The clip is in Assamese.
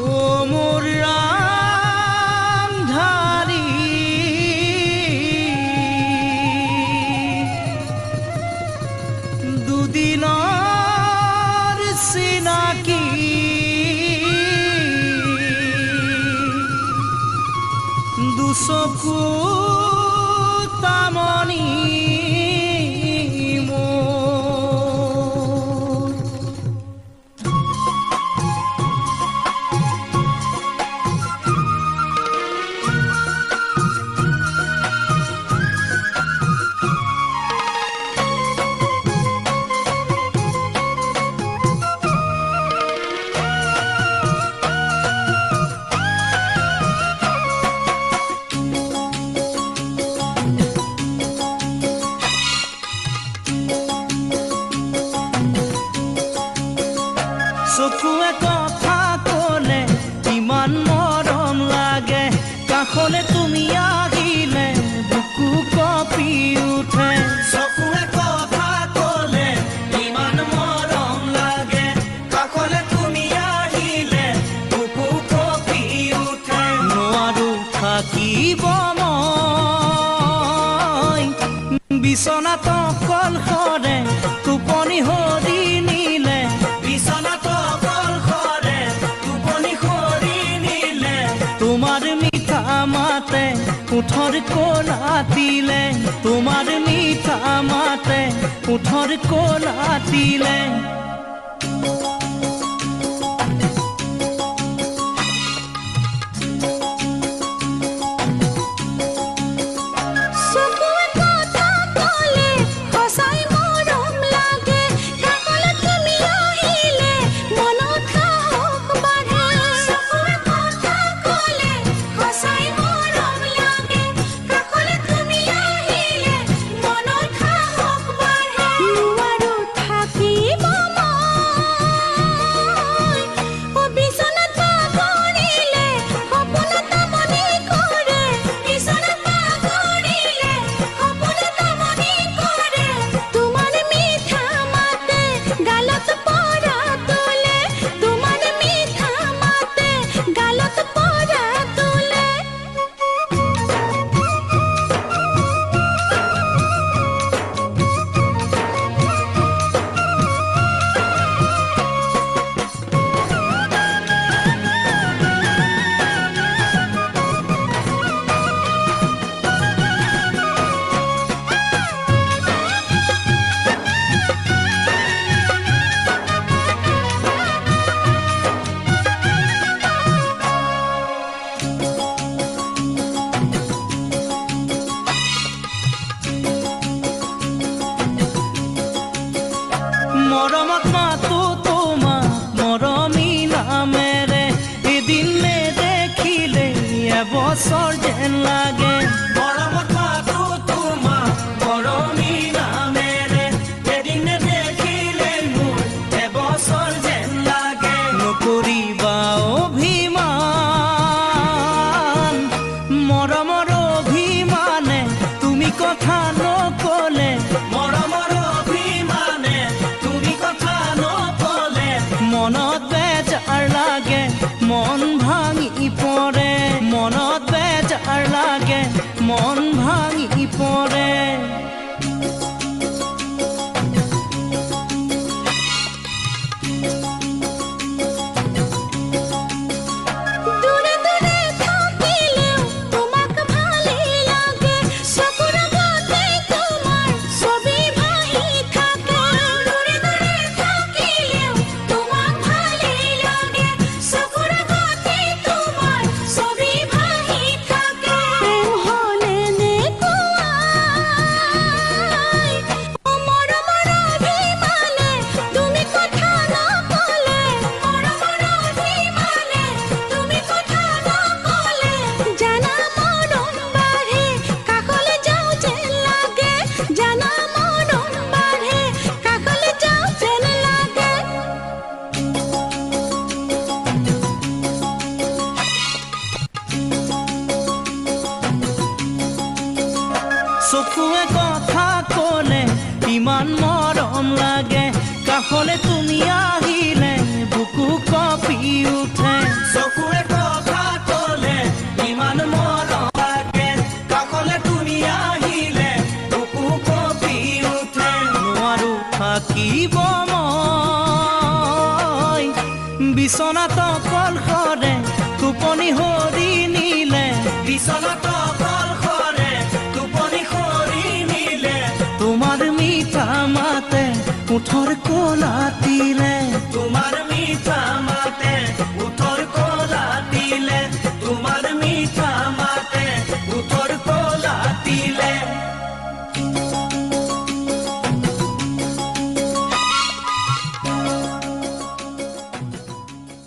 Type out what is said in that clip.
ও মোৰ ৰামধাৰী দুদিনৰ চিনাকি দুচকু তামনি চকুৱে কথা ক'লে ইমান মৰম লাগে কাষলে তুমি আহিলে বুকু কঁপি উঠে চকুৱে কথা ক'লে ইমান মৰম লাগে কাষলে তুমি আহিলে বুকু কঁপি উঠে নোৱাৰো থাকিব মই বিচনাত অকলশৰে টোপনি হৰি নিলে বিচনাত তোমাৰ মিঠা মাতে উঠৰ কোলাতিলে তোমাৰ মিঠা মাতে উঠৰ কোলাতিলে মৰমত মাতো তোমাক মৰমী নামেৰে এদিন নেদেখিলে এবছৰ যেন লাগে মৰমত মাতো তোমাক মৰমী নামেৰে এদিন নেদেখিলে মোৰ এবছৰ যেন লাগে নকৰিবা অভিমান মৰমৰ অভিমানে তুমি কথা নকলে মৰমৰ মনত বেজাৰ লাগে মন ভাঙি পৰে মনত বেজাৰ লাগে মন ভাঙি পৰে চকুৱে কথা ক'লে ইমান মৰম লাগে কাষলে তুমি আহিলে বুকু কঁপি উঠে চকু থাকিব মই বিচনাত অকল সৰে টোপনি সৰি নিলে বিচনাত অকল সৰে টোপনি সৰি নিলে তোমাৰ মিঠা মাতে ওঠৰ কলাতিলে তোমাৰ মিঠা মাতে ওঠৰ কলাতিলে তোমাৰ মিঠা